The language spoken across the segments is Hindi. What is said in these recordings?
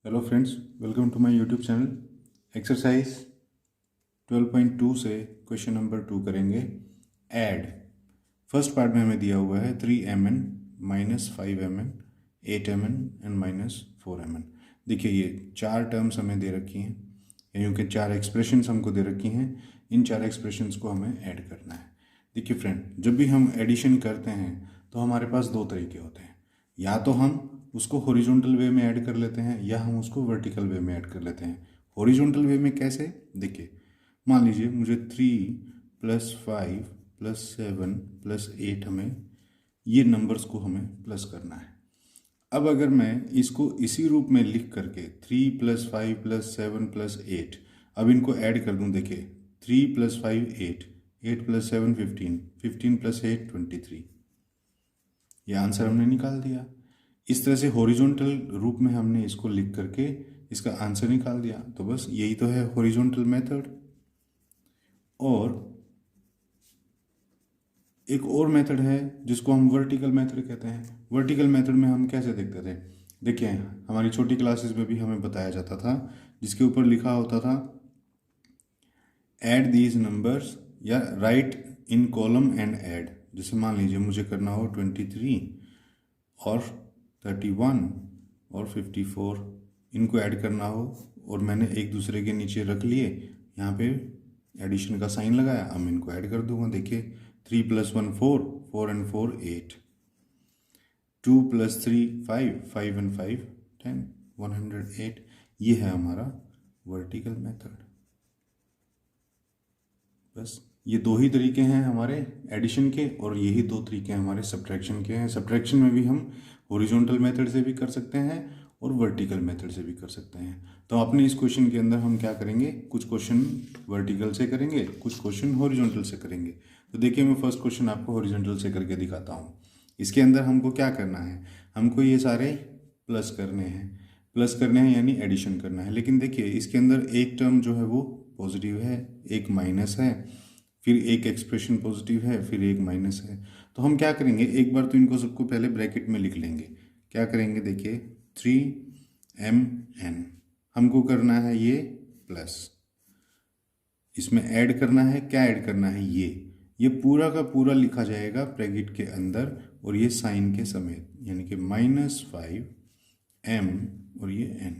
Hello friends, welcome to my YouTube channel. Exercise 12.2 से क्वेश्चन नंबर 2 करेंगे। ऐड फर्स्ट पार्ट में हमें दिया हुआ है 3mn minus 5mn 8mn and minus 4mn। देखिए ये चार टर्म्स हमें दे रखी हैं, यानी कि चार एक्सप्रेशंस हमको दे रखी हैं। इन चार एक्सप्रेशंस को हमें ऐड करना है। देखिए फ्रेंड, जब भी हम एडिशन करते हैं तो हमारे पास दो तरीके होते हैं। या तो हम उसको हॉरिजॉन्टल वे में ऐड कर लेते हैं या हम उसको वर्टिकल वे में ऐड कर लेते हैं। हॉरिजॉन्टल वे में कैसे? देखिए, मान लीजिए मुझे 3 + 5 + 7 + 8 हमें ये नंबर्स को हमें प्लस करना है। अब अगर मैं इसको इसी रूप में लिख करके 3 + 5 + 7 + 8 अब इनको ऐड कर दूं। देखिए 3 + 5 8, 8 + 7 15, 15 + 8 23। ये आंसर हमने निकाल दिया। इस तरह से हॉरिजॉन्टल रूप में हमने इसको लिख करके इसका आंसर निकाल दिया। तो बस यही तो है हॉरिजॉन्टल मेथड। और एक और मेथड है जिसको हम वर्टिकल मेथड कहते हैं। वर्टिकल मेथड में हम कैसे देखते थे? देखिए, हमारी छोटी क्लासेस में भी हमें बताया जाता था, जिसके ऊपर लिखा होता था ऐड दीज नंबर्स या right in column and add. जैसे मान लीजिए मुझे करना हो 23 और 31 और 54, इनको ऐड करना हो और मैंने एक दूसरे के नीचे रख लिए, यहाँ पे एडिशन का साइन लगाया। अब मैं इनको ऐड कर दूंगा। देखिए 3 + 1 4, 4 and 4 8, 2 + 3 5, 5 and 5 10, 108। ये है हमारा वर्टिकल मेथड। बस ये दो ही तरीके हैं हमारे एडिशन के, और यही दो तरीके हमारे सब्ट्रैक्शन के हैं। सब्ट्रैक्शन में भी हम हॉरिजॉन्टल मेथड से भी कर सकते हैं और वर्टिकल मेथड से भी कर सकते हैं। तो अपने इस क्वेश्चन के अंदर हम क्या करेंगे, कुछ क्वेश्चन वर्टिकल से करेंगे, कुछ क्वेश्चन हॉरिजॉन्टल से करेंगे। तो देखिए, मैं फर्स्ट क्वेश्चन आपको हॉरिजॉन्टल से करके दिखाता हूँ। इसके अंदर हमको क्या करना है, हमको ये सारे प्लस करने हैं यानी एडिशन करना है। लेकिन देखिए, इसके अंदर एक टर्म जो है वो पॉजिटिव है, एक माइनस है, फिर एक एक्सप्रेशन पॉजिटिव है, फिर एक माइनस है। तो हम क्या करेंगे, एक बार तो इनको सबको पहले ब्रैकेट में लिख लेंगे। क्या करेंगे, देखिए 3mn हमको करना है ये प्लस, इसमें ऐड करना है। क्या ऐड करना है, ये पूरा का पूरा लिखा जाएगा ब्रैकेट के अंदर और ये साइन के समेत, यानी कि -5m और ये n।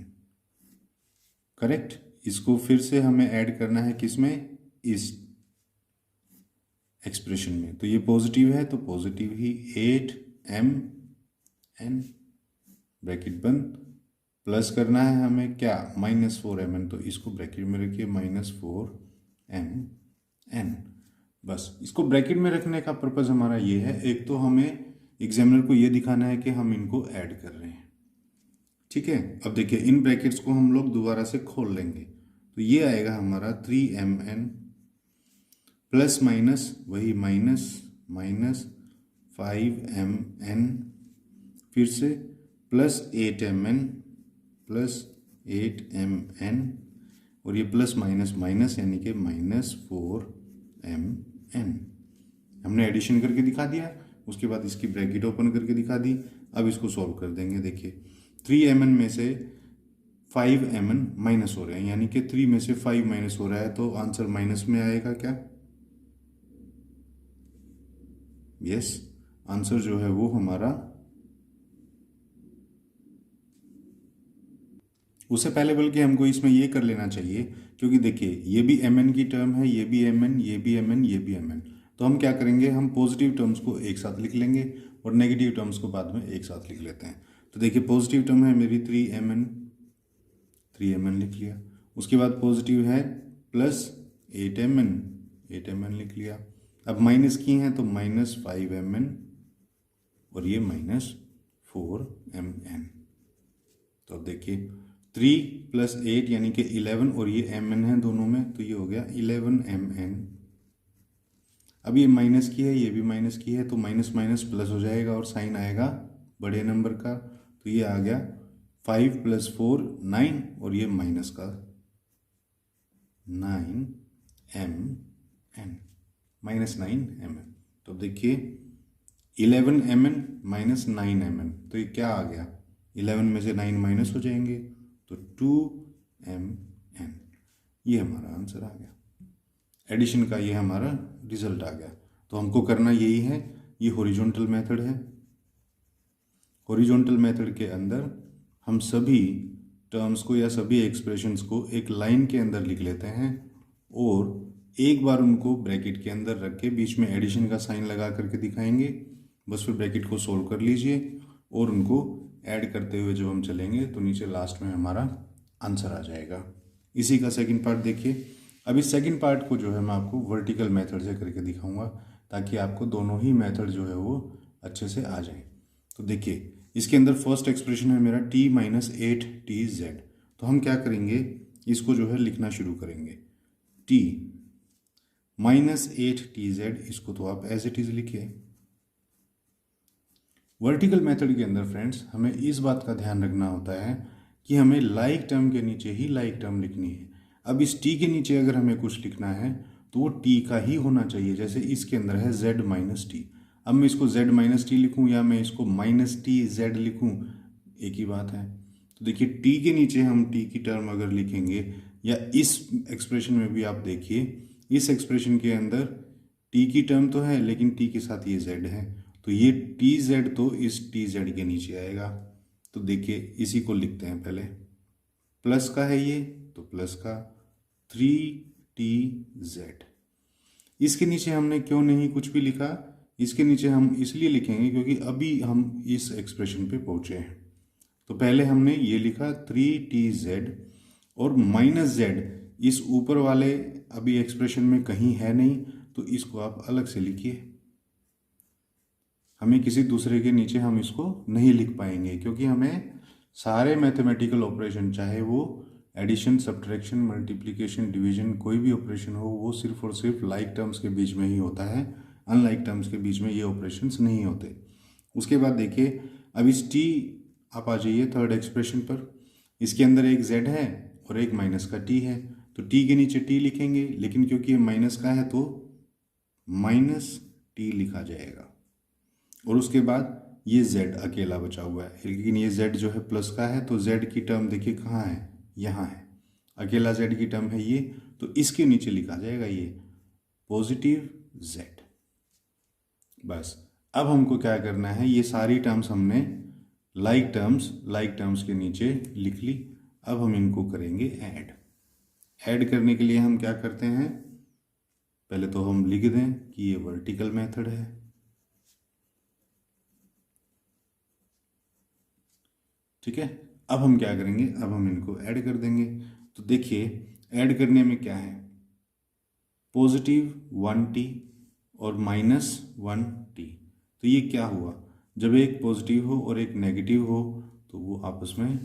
करेक्ट। इसको फिर से हमें ऐड करना है किसमें, इस एक्सप्रेशन में। तो ये पॉजिटिव है तो पॉजिटिव ही 8mn ब्रैकेट बंद, प्लस करना है हमें क्या, -4mn। तो इसको ब्रैकेट में रखिए -4mn। बस इसको ब्रैकेट में रखने का पर्पज़ हमारा ये है, एक तो हमें एग्जामिनर को ये दिखाना है कि हम इनको ऐड कर रहे हैं। ठीक है। अब देखिए, इन ब्रैकेट्स को हम लोग दोबारा से खोल लेंगे तो ये आएगा हमारा 3mn प्लस माइनस वही -5mn, फिर से प्लस 8mn प्लस 8mn और ये प्लस माइनस माइनस यानी कि -4mn। हमने एडिशन करके दिखा दिया, उसके बाद इसकी ब्रैकेट ओपन करके दिखा दी। अब इसको सॉल्व कर देंगे। देखिए 3mn में से 5mn माइनस हो रहे हैं, यानी कि 3 में से 5 माइनस हो रहा है, तो आंसर माइनस में आएगा क्या? यस, आंसर जो है वो हमारा, उससे पहले बल्कि हमको इसमें ये कर लेना चाहिए, क्योंकि देखिए ये भी mn की टर्म है, ये भी mn, ये भी mn, ये भी mn। तो हम क्या करेंगे, हम पॉजिटिव टर्म्स को एक साथ लिख लेंगे और नेगेटिव टर्म्स को बाद में एक साथ लिख लेते हैं। तो देखिए पॉजिटिव टर्म है मेरी 3mn, 3mn लिख लिया। उसके बाद पॉजिटिव है प्लस 8mn, 8mn लिख लिया। अब माइनस की हैं तो -5mn और ये -4mn। तो अब देखिए 3 + 8 यानी कि 11 और ये mn है दोनों में, तो ये हो गया 11mn। अब ये माइनस की है, ये भी माइनस की है, तो माइनस माइनस प्लस हो जाएगा और साइन आएगा बड़े नंबर का। तो ये आ गया 5 + 4 9 और ये माइनस का 9mn, -9mn। तो देखिए 11mn -9mn, तो ये क्या आ गया, 11 में से 9 माइनस हो जाएंगे तो 2mn, ये हमारा आंसर आ गया। एडिशन का ये हमारा रिजल्ट आ गया। तो हमको करना यही है, ये हॉरिजॉन्टल मेथड है। हॉरिजॉन्टल मेथड के अंदर हम सभी टर्म्स को या सभी एक्सप्रेशंस को एक लाइन के अंदर लिख लेते हैं और एक बार उनको ब्रैकेट के अंदर रख के बीच में एडिशन का साइन लगा करके दिखाएंगे। बस फिर ब्रैकेट को सोल्व कर लीजिए और उनको ऐड करते हुए जब हम चलेंगे तो नीचे लास्ट में हमारा आंसर आ जाएगा। इसी का सेकंड पार्ट देखिए। अब इस सेकंड पार्ट को जो है मैं आपको वर्टिकल मेथड से करके दिखाऊंगा ताकि आपको दोनों ही मेथड जो है वो अच्छे से आ जाए। तो देखिए इसके अंदर फर्स्ट एक्सप्रेशन है मेरा t माइनस 8tz। तो हम क्या करेंगे, इसको जो है लिखना शुरू करेंगे। t माइनस 8tz, इसको तो आप एज इट इज लिखिए। वर्टिकल मेथड के अंदर फ्रेंड्स हमें इस बात का ध्यान रखना होता है कि हमें लाइक टर्म के नीचे ही लाइक टर्म लिखनी है। अब इस t के नीचे अगर हमें कुछ लिखना है तो वो t का ही होना चाहिए। जैसे इसके अंदर है z माइनस टी, अब मैं इसको z माइनस टी लिखूँ या मैं इसको माइनस टी जेड लिखूँ, एक ही बात है। तो देखिए t के नीचे हम t की टर्म अगर लिखेंगे, या इस एक्सप्रेशन में भी आप देखिए, इस एक्सप्रेशन के अंदर t की टर्म तो है लेकिन t के साथ ये z है, तो ये tz तो इस tz के नीचे आएगा। तो देखिए इसी को लिखते हैं पहले, प्लस का है ये तो प्लस का 3tz। इसके नीचे हमने क्यों नहीं कुछ भी लिखा, इसके नीचे हम इसलिए लिखेंगे क्योंकि अभी हम इस एक्सप्रेशन पे पहुंचे हैं। तो पहले हमने ये लिखा 3tz और माइनस z इस ऊपर वाले अभी एक्सप्रेशन में कहीं है नहीं, तो इसको आप अलग से लिखिए। हमें किसी दूसरे के नीचे हम इसको नहीं लिख पाएंगे क्योंकि हमें सारे मैथमेटिकल ऑपरेशन, चाहे वो एडिशन, सब्ट्रैक्शन, मल्टीप्लिकेशन, डिवीजन, कोई भी ऑपरेशन हो, वो सिर्फ और सिर्फ लाइक टर्म्स के बीच में ही होता है। अनलाइक टर्म्स के बीच में ये ऑपरेशंस नहीं होते। उसके बाद देखिए अब इस t आप आ जाइए थर्ड एक्सप्रेशन पर। इसके अंदर एक z है और एक माइनस का t है, तो t के नीचे t लिखेंगे, लेकिन क्योंकि ये माइनस का है तो माइनस t लिखा जाएगा। और उसके बाद ये z अकेला बचा हुआ है, लेकिन ये z जो है प्लस का है, तो z की टर्म देखिए कहाँ है, यहाँ है। अकेला z की टर्म है ये, तो इसके नीचे लिखा जाएगा ये पॉजिटिव z। बस अब हमको क्या करना है, ये सारी टर्म्स हमने लाइक टर्म्स के नीचे लिख ली। अब हम इनको करेंगे ऐड करने के लिए हम क्या करते हैं, पहले तो हम लिख दें कि ये वर्टिकल मेथड है। ठीक है, अब हम क्या करेंगे, अब हम इनको ऐड कर देंगे। तो देखिए ऐड करने में क्या है, पॉजिटिव 1t और माइनस 1t। तो ये क्या हुआ, जब एक पॉजिटिव हो और एक नेगेटिव हो तो वो आपस में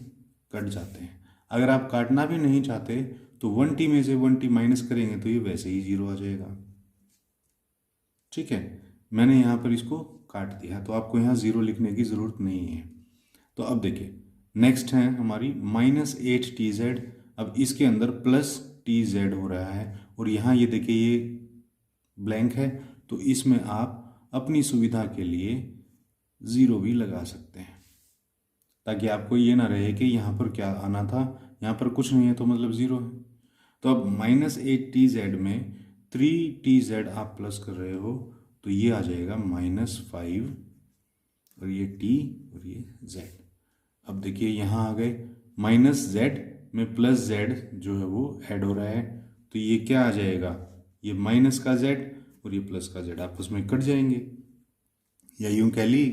कट जाते हैं। अगर आप काटना भी नहीं चाहते तो 1t में से 1t माइनस करेंगे तो ये वैसे ही 0 आ जाएगा। ठीक है, मैंने यहाँ पर इसको काट दिया, तो आपको यहाँ 0 लिखने की ज़रूरत नहीं है। तो अब देखिए नेक्स्ट है हमारी माइनस 8tz। अब इसके अंदर प्लस tz हो रहा है और यहाँ ये देखिए ये ब्लैंक है, तो इसमें आप अपनी सुविधा के लिए 0 भी लगा सकते हैं ताकि आपको ये ना रहे कि यहाँ पर क्या आना था, यहाँ पर कुछ नहीं है तो मतलब 0 है। तो अब माइनस 8tz में 3tz आप प्लस कर रहे हो तो ये आ जाएगा -5 और ये t और ये z। अब देखिए यहाँ आ गए माइनस z में प्लस z जो है वो ऐड हो रहा है, तो ये क्या आ जाएगा, ये माइनस का z और ये प्लस का z आपस में कट जाएंगे। या यूं कह ली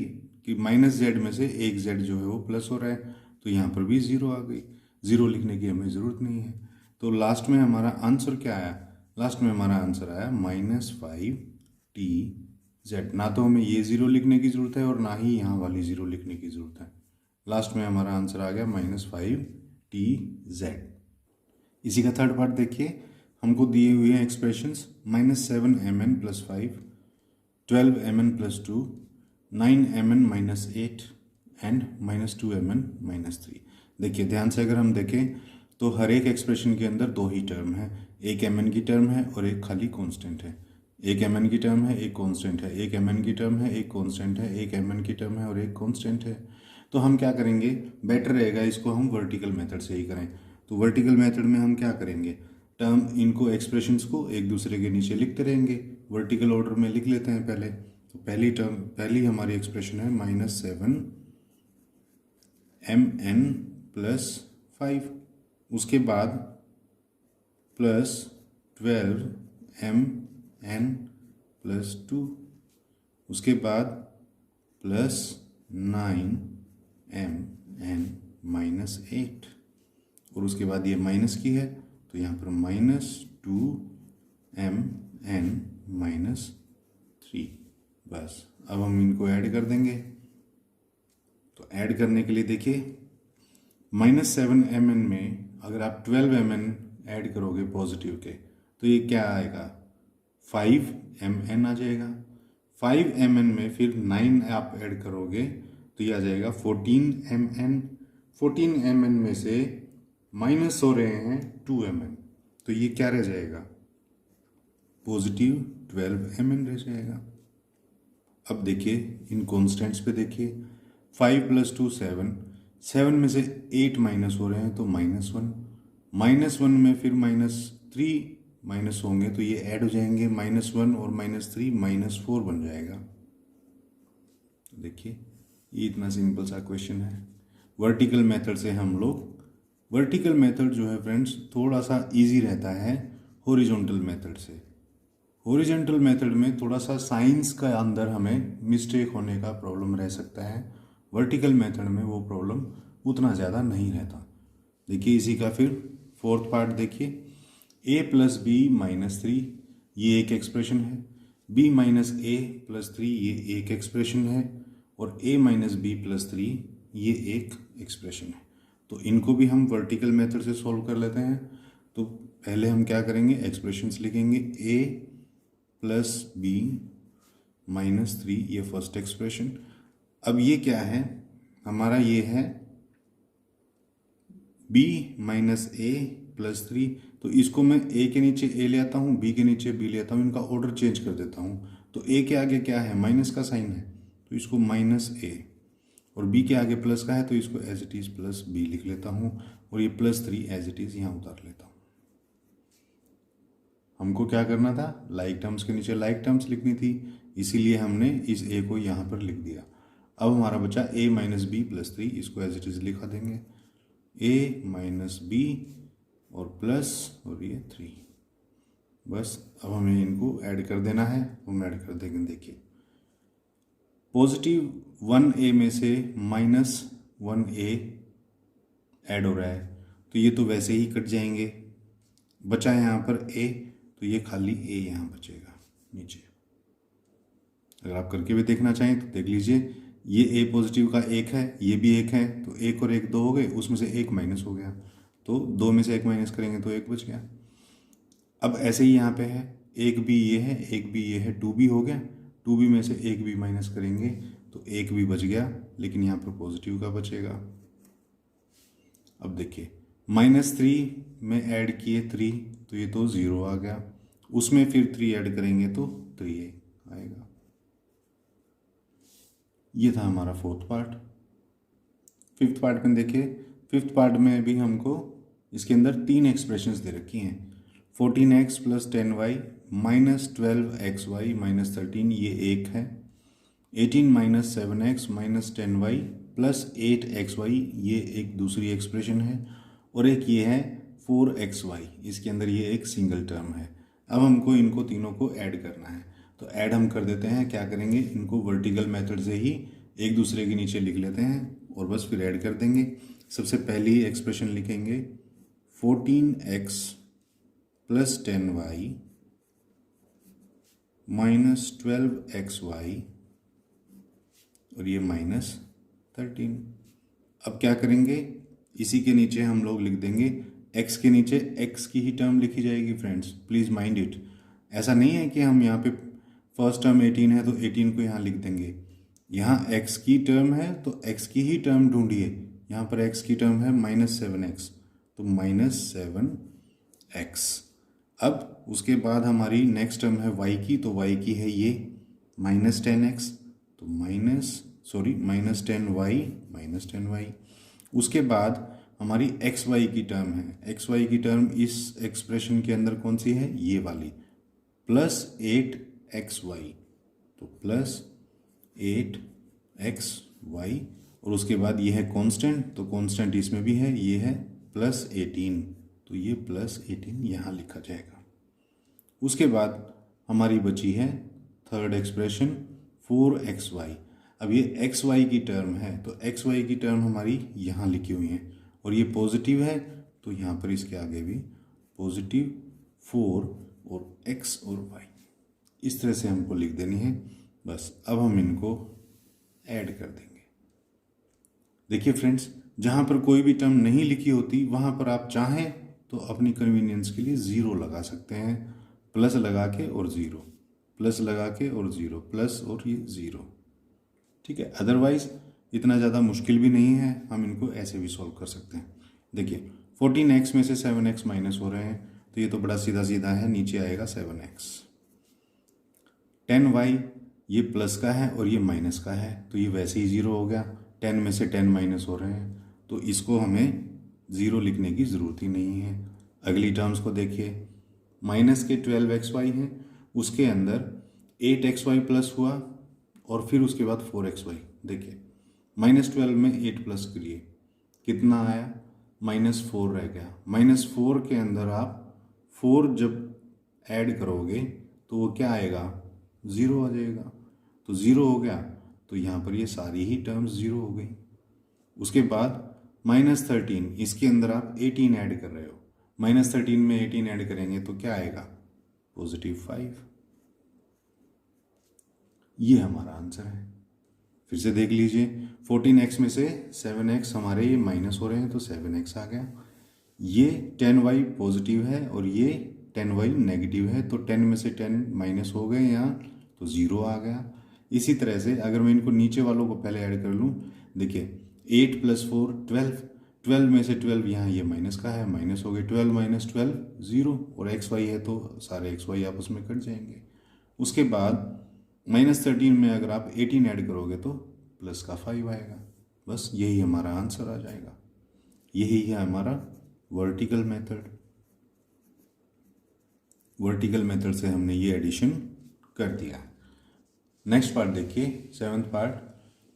कि माइनस z में से एक z जो है वो प्लस हो रहा है, तो यहाँ पर भी 0 आ गई। 0 लिखने की हमें ज़रूरत नहीं है। तो लास्ट में हमारा आंसर क्या आया, लास्ट में हमारा आंसर आया -5tz। ना तो हमें ये 0 लिखने की ज़रूरत है और ना ही यहाँ वाली 0 लिखने की ज़रूरत है। लास्ट में हमारा आंसर आ गया -5tz। इसी का थर्ड पार्ट देखिए, हमको दिए हुए हैं expressions -7mn + 5, 12mn + 2, 9mn - 8 and -2mn - 3। देखिए ध्यान से अगर हम देखें तो हर एक एक्सप्रेशन के अंदर 2 ही टर्म है, एक mn की टर्म है और एक खाली कांस्टेंट है। एक mn की टर्म है, एक कांस्टेंट है, एक mn की टर्म है, एक कांस्टेंट है, एक mn की टर्म है और एक कांस्टेंट है। तो हम क्या करेंगे, बेटर रहेगा इसको हम वर्टिकल मेथड से ही करें। तो वर्टिकल मेथड में हम क्या करेंगे, टर्म इनको एक्सप्रेशंस को एक दूसरे के नीचे लिखते रहेंगे। वर्टिकल ऑर्डर में लिख लेते हैं पहले। तो पहली हमारी एक्सप्रेशन है -7mn+5, उसके बाद +12mn+2, उसके बाद +9mn-8, और उसके बाद ये माइनस की है तो यहाँ पर -2mn-3। बस अब हम इनको ऐड कर देंगे। तो ऐड करने के लिए देखिए, -7mn में अगर आप 12mn ऐड करोगे पॉजिटिव के तो ये क्या आएगा, 5mn आ जाएगा। 5mn में फिर 9 आप ऐड करोगे तो ये आ जाएगा 14mn। 14mn में से माइनस हो रहे हैं 2mn, तो ये क्या रह जाएगा, पॉजिटिव 12mn रह जाएगा। अब देखिए इन कॉन्स्टेंट्स पे देखिए, 5 + 2 7, 7 में से 8 माइनस हो रहे हैं तो -1, -1 में फिर -3 माइनस होंगे तो ये ऐड हो जाएंगे, -1 और -3 -4 बन जाएगा। देखिए ये इतना सिंपल सा क्वेश्चन है। वर्टिकल मेथड से हम लोग, वर्टिकल मेथड जो है फ्रेंड्स थोड़ा सा इजी रहता है हॉरिजॉन्टल मेथड से। हॉरिजॉन्टल मेथड में थोड़ा सा साइंस का अंदर हमें मिस्टेक होने का प्रॉब्लम रह सकता है, वर्टिकल मेथड में वो प्रॉब्लम उतना ज़्यादा नहीं रहता। देखिए इसी का फिर फोर्थ पार्ट देखिए, a + b - 3 ये एक एक्सप्रेशन है, b - a + 3 ये एक एक्सप्रेशन है, और a - b + 3 ये एक एक्सप्रेशन है। तो इनको भी हम वर्टिकल मेथड से सॉल्व कर लेते हैं। तो पहले हम क्या करेंगे, एक्सप्रेशंस लिखेंगे, a + b - 3 ये फर्स्ट एक्सप्रेशन। अब ये क्या है हमारा, ये है b - a + 3, तो इसको मैं a के नीचे a ले आता हूँ, b के नीचे b ले आता हूँ, इनका ऑर्डर चेंज कर देता हूँ। तो a के आगे क्या है, माइनस का साइन है तो इसको -a, और b के आगे प्लस का है तो इसको एज इट इज़ +b लिख लेता हूँ, और ये +3 एज इट इज़ यहाँ उतार लेता हूँ। हमको क्या करना था, लाइक टर्म्स के नीचे लाइक टर्म्स लिखनी थी, इसीलिए हमने इस a को यहाँ पर लिख दिया। अब हमारा बचा a - b + 3, इसको एज इट इज़ लिखा देंगे, a - b और प्लस और ये 3। बस अब हमें इनको ऐड कर देना है, हम ऐड कर देंगे। देखिए +1a में से -1a ऐड हो रहा है तो ये तो वैसे ही कट जाएंगे, बचा है यहाँ पर a, तो ये खाली a यहाँ बचेगा नीचे। अगर आप करके भी देखना चाहें तो देख लीजिए, ये a पॉजिटिव का 1 है, ये भी 1 है, तो 1 और 1 2 हो गए, उसमें से 1 माइनस हो गया, तो 2 में से 1 माइनस करेंगे तो 1 बच गया। अब ऐसे ही यहाँ पे है, 1 भी ये है, 1 भी ये है, 2b हो गया, 2b में से 1 भी माइनस करेंगे तो 1 भी बच गया, लेकिन यहाँ पर पॉजिटिव का बचेगा। अब देखिए -3 में ऐड किए 3 तो ये तो 0 आ गया, उसमें फिर 3 ऐड करेंगे तो 3 आएगा। ये था हमारा फोर्थ पार्ट। फिफ्थ पार्ट में देखिए, फिफ्थ पार्ट में भी हमको इसके अंदर 3 एक्सप्रेशंस दे रखी हैं, 14x + 10y - 12xy - 13 ये एक है, 18 - 7x - 10y + 8xy ये एक दूसरी एक्सप्रेशन है, और एक ये है 4xy, इसके अंदर ये एक सिंगल टर्म है। अब हमको इनको तीनों को ऐड करना है, तो ऐड हम कर देते हैं। क्या करेंगे, इनको वर्टिकल मेथड से ही एक दूसरे के नीचे लिख लेते हैं और बस फिर ऐड कर देंगे। सबसे पहली एक्सप्रेशन लिखेंगे 14x + 10y - 12xy और ये -13। अब क्या करेंगे, इसी के नीचे हम लोग लिख देंगे, x के नीचे x की ही टर्म लिखी जाएगी फ्रेंड्स, प्लीज़ माइंड इट। ऐसा नहीं है कि हम यहाँ पे फर्स्ट टर्म 18 है तो 18 को यहाँ लिख देंगे, यहाँ x की टर्म है तो x की ही टर्म ढूंढिए। यहाँ पर x की टर्म है -7x, तो -7x। अब उसके बाद हमारी नेक्स्ट टर्म है y की, तो y की है ये -10x, तो सॉरी -10y। उसके बाद हमारी एक्स वाई की टर्म है, एक्स वाई की टर्म इस एक्सप्रेशन के अंदर कौन सी है, ये वाली, +8xy, तो +8xy। और उसके बाद ये है कांस्टेंट, तो कांस्टेंट इसमें भी है, ये है +18, तो ये +18 यहाँ लिखा जाएगा। उसके बाद हमारी बची है थर्ड एक्सप्रेशन 4xy। अब ये एक्स वाई की टर्म है, तो एक्स वाई की टर्म हमारी यहाँ लिखी हुई है और ये पॉजिटिव है, तो यहाँ पर इसके आगे भी +4 और x और y, इस तरह से हमको लिख देनी है। बस अब हम इनको ऐड कर देंगे। देखिए फ्रेंड्स, जहाँ पर कोई भी टर्म नहीं लिखी होती वहाँ पर आप चाहें तो अपनी कन्वीनियंस के लिए 0 लगा सकते हैं, प्लस लगा के और 0, प्लस लगा के और 0, प्लस और ये 0, ठीक है। अदरवाइज इतना ज़्यादा मुश्किल भी नहीं है, हम इनको ऐसे भी सॉल्व कर सकते हैं। देखिए 14x में से 7x माइनस हो रहे हैं, तो ये तो बड़ा सीधा सीधा है, नीचे आएगा 7x। 10y ये प्लस का है और ये माइनस का है, तो ये वैसे ही 0 हो गया। 10 में से 10 माइनस हो रहे हैं, तो इसको हमें 0 लिखने की ज़रूरत ही नहीं है। अगली टर्म्स को देखिए, माइनस के 12xy हैं, उसके अंदर 8xy प्लस हुआ और फिर उसके बाद 4xy। देखिए -12 में 8 प्लस करिए, कितना आया, -4 रह गया। -4 के अंदर आप 4 जब ऐड करोगे तो वो क्या आएगा, 0 आ जाएगा। तो 0 हो गया, तो यहाँ पर ये सारी ही टर्म्स 0 हो गई। उसके बाद -13, इसके अंदर आप 18 ऐड कर रहे हो, -13 में 18 ऐड करेंगे तो क्या आएगा, +5। ये हमारा आंसर है। फिर से देख लीजिए, 14x में से 7x हमारे ये माइनस हो रहे हैं, तो 7x आ गया। ये 10y पॉजिटिव है और ये 10y नेगेटिव है, तो 10 में से 10 माइनस हो गए यहाँ, तो 0 आ गया। इसी तरह से अगर मैं इनको नीचे वालों को पहले ऐड कर लूँ, देखिए 8 + 4 12, 12 में से 12 यहाँ ये माइनस का है, माइनस हो गए, 12 - 12 0, और एक्स वाई है तो सारे एक्स वाई आपस में कट जाएंगे। उसके बाद -13 में अगर आप 18 ऐड करोगे तो +5 आएगा। बस यही हमारा आंसर आ जाएगा। यही है हमारा वर्टिकल मेथड। वर्टिकल मेथड से हमने ये एडिशन कर दिया। नेक्स्ट पार्ट देखिए, 7th पार्ट।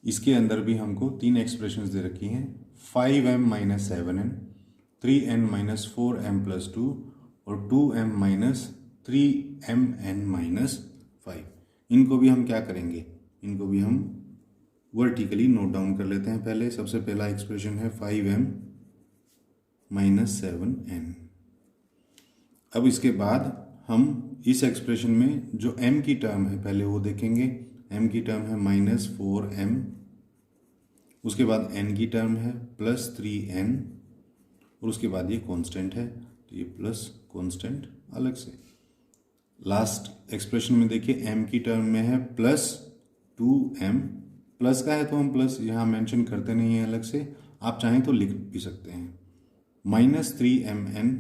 इसके अंदर भी हमको 3 एक्सप्रेशंस दे रखी हैं, 5m - 7n, 3n - 4m + 2 और 2m - 3mn - 5। इनको भी हम क्या करेंगे, इनको भी हम वर्टिकली नोट डाउन कर लेते हैं। पहले सबसे पहला एक्सप्रेशन है 5m - 7n। अब इसके बाद हम इस एक्सप्रेशन में जो m की टर्म है पहले वो देखेंगे। m की टर्म है -4m, उसके बाद n की टर्म है +3n, और उसके बाद ये कांस्टेंट है, तो ये प्लस कांस्टेंट अलग से। लास्ट एक्सप्रेशन में देखिए m की टर्म में है +2m, प्लस का है तो हम प्लस यहाँ मेंशन करते नहीं हैं अलग से, आप चाहें तो लिख भी सकते हैं। -3mn,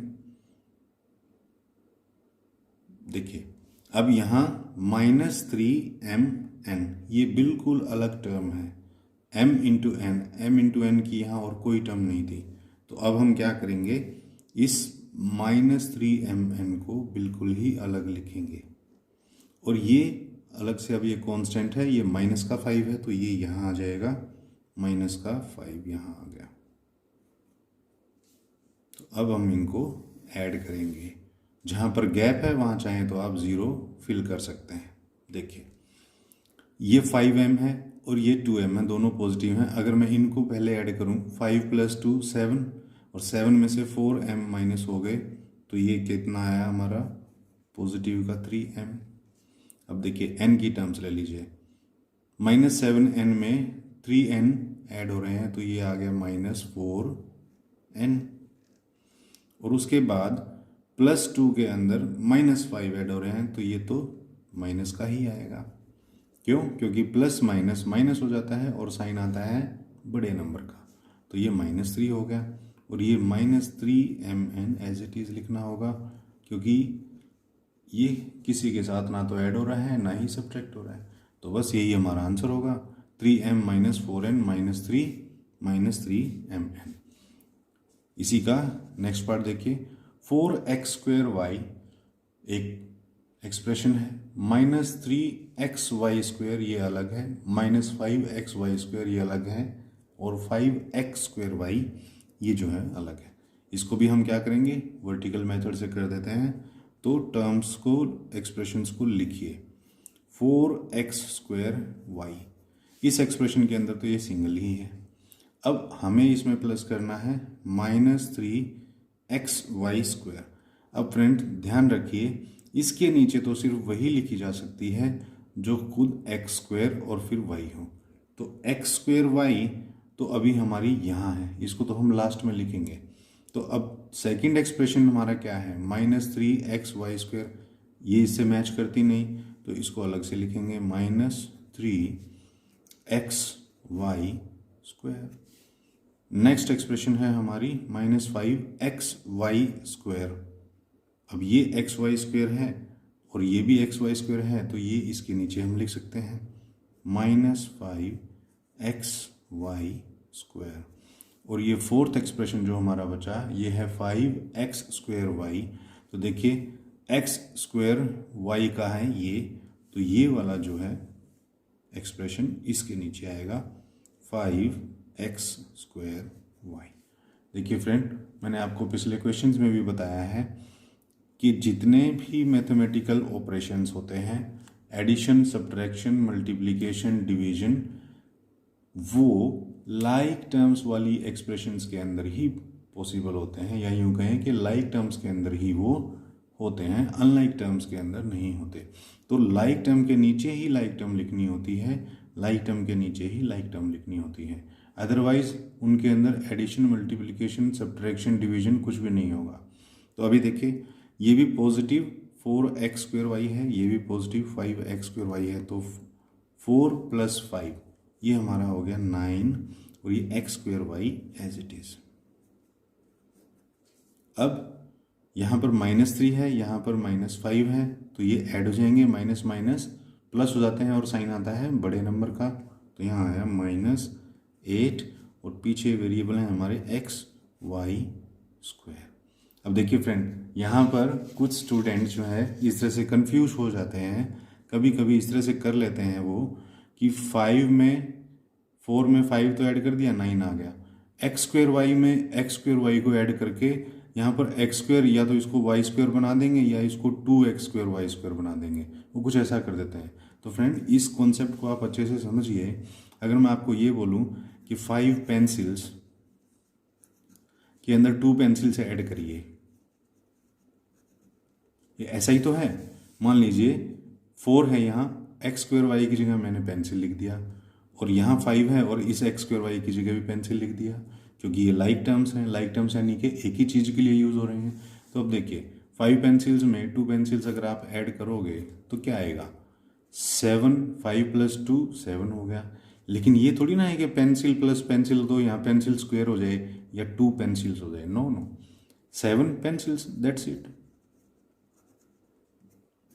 देखिए अब यहाँ -3mn, ये बिल्कुल अलग टर्म है। m × n की यहाँ और कोई टर्म नहीं थी, तो अब हम क्या करेंगे, इस -3mn को बिल्कुल ही अलग लिखेंगे। और ये अलग से, अब ये कांस्टेंट है, ये -5 है, तो ये यहाँ आ जाएगा, -5 यहाँ आ गया। तो अब हम इनको ऐड करेंगे। जहाँ पर गैप है वहाँ चाहें तो आप 0 फिल कर सकते हैं। देखिए ये 5m है और ये 2m है, दोनों पॉजिटिव हैं। अगर मैं इनको पहले ऐड करूँ, 5 + 2 7, और 7 में से 4m माइनस हो गए, तो ये कितना आया हमारा, पॉजिटिव का 3m। अब देखिए n की टर्म्स ले लीजिए, -7n में 3n ऐड हो रहे हैं, तो ये आ गया -4n। और उसके बाद +2 के अंदर -5 ऐड हो रहे हैं, तो ये तो माइनस का ही आएगा। क्यों? क्योंकि प्लस माइनस माइनस हो जाता है और साइन आता है बड़े नंबर का, तो ये -3 हो गया। और ये -3mn एज इट इज़ लिखना होगा, क्योंकि ये किसी के साथ ना तो ऐड हो रहा है ना ही सब्ट्रैक्ट हो रहा है। तो बस यही हमारा आंसर होगा। 3m minus 4n minus 3mn। इसी का नेक्स्ट पार्ट देखिए, 4x² एक एक्सप्रेशन है, -3xy² ये अलग है, -5xy² ये अलग है, और 5x² ये जो है अलग है। इसको भी हम क्या करेंगे, वर्टिकल मेथड से कर देते हैं। तो टर्म्स को, एक्सप्रेशंस को लिखिए। 4x² इस एक्सप्रेशन के अंदर तो ये सिंगल ही है। अब हमें इसमें प्लस करना है -3xy²। अब फ्रेंड ध्यान रखिए, इसके नीचे तो सिर्फ वही लिखी जा सकती है जो खुद x² और फिर y हो। तो x²y तो अभी हमारी यहाँ है, इसको तो हम लास्ट में लिखेंगे। तो अब सेकंड एक्सप्रेशन हमारा क्या है, -3xy², ये इससे मैच करती नहीं, तो इसको अलग से लिखेंगे -3xy²। नेक्स्ट एक्सप्रेशन है हमारी -5xy²। अब ये xy² है और ये भी xy² है, तो ये इसके नीचे हम लिख सकते हैं -5xy²। और ये फोर्थ एक्सप्रेशन जो हमारा बचा ये है 5x²y। तो देखिए x² का है ये, तो ये वाला जो है एक्सप्रेशन इसके नीचे आएगा 5x²y। देखिए फ्रेंड, मैंने आपको पिछले क्वेश्चंस में भी बताया है कि जितने भी मैथमेटिकल ऑपरेशंस होते हैं, एडिशन, सब्ट्रैक्शन, मल्टीप्लिकेशन, डिवीजन, वो लाइक टर्म्स वाली एक्सप्रेशंस के अंदर ही पॉसिबल होते हैं, या यूँ कहें कि लाइक टर्म्स के अंदर ही वो होते हैं, अनलाइक टर्म्स के अंदर नहीं होते। तो लाइक टर्म के नीचे ही लाइक टर्म लिखनी होती है, लाइक टर्म के नीचे ही लाइक टर्म लिखनी होती है। अदरवाइज उनके अंदर एडिशन, मल्टीप्लिकेशन, सब्ट्रैक्शन, डिवीजन कुछ भी नहीं होगा। तो अभी देखिए, ये भी पॉजिटिव 4x² है, ये भी पॉजिटिव 5x² है, तो 4 + 5 ये हमारा हो गया 9, और ये x² एज इट इज। अब यहाँ पर -3 है, यहाँ पर -5 है, तो ये ऐड हो जाएंगे, माइनस माइनस प्लस हो जाते हैं और साइन आता है बड़े नंबर का। तो यहाँ आया -8, और पीछे वेरिएबल हैं हमारे xy²। अब देखिए फ्रेंड, यहाँ पर कुछ स्टूडेंट जो है इस तरह से कंफ्यूज हो जाते हैं, कभी कभी इस तरह से कर लेते हैं वो कि 4 में 5 तो ऐड कर दिया, 9 आ गया। x² में x² को ऐड करके यहाँ पर x² या तो इसको y² बना देंगे या इसको 2x² y² बना देंगे, वो कुछ ऐसा कर देते हैं। तो फ्रेंड, इस कॉन्सेप्ट को आप अच्छे से समझिए। अगर मैं आपको ये बोलूँ कि 5 पेंसिल्स के अंदर 2 पेंसिल्स ऐड करिए, ये ऐसा ही तो है। मान लीजिए 4 है, यहाँ x² की जगह मैंने पेंसिल लिख दिया, और यहाँ 5 है और इस x² की जगह भी पेंसिल लिख दिया, क्योंकि ये लाइक टर्म्स हैं। लाइक टर्म्स यानी कि एक ही चीज़ के लिए यूज़ हो रहे हैं। तो अब देखिए, 5 पेंसिल्स में 2 पेंसिल्स अगर आप ऐड करोगे तो क्या आएगा, 7, 5 + 2 7 हो गया। लेकिन ये थोड़ी ना है कि पेंसिल प्लस पेंसिल दो, यहाँ पेंसिल स्क्वायर हो जाए या 2 पेंसिल्स हो जाए। No no, 7 pencils, that's it.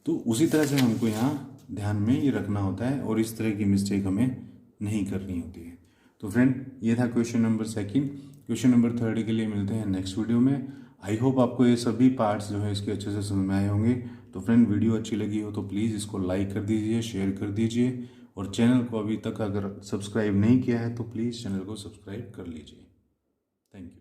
तो उसी तरह से हमको यहाँ ध्यान में ये रखना होता है, और इस तरह की मिस्टेक हमें नहीं करनी होती है। तो फ्रेंड, ये था क्वेश्चन नंबर 2। क्वेश्चन नंबर 3 के लिए मिलते हैं नेक्स्ट वीडियो में। आई होप आपको ये सभी पार्ट्स जो है इसके अच्छे से समझ में आए होंगे। तो फ्रेंड, वीडियो अच्छी लगी हो तो प्लीज़ इसको लाइक कर दीजिए, शेयर कर दीजिए, और चैनल को अभी तक अगर सब्सक्राइब नहीं किया है तो प्लीज़ चैनल को सब्सक्राइब कर लीजिए। Thank you.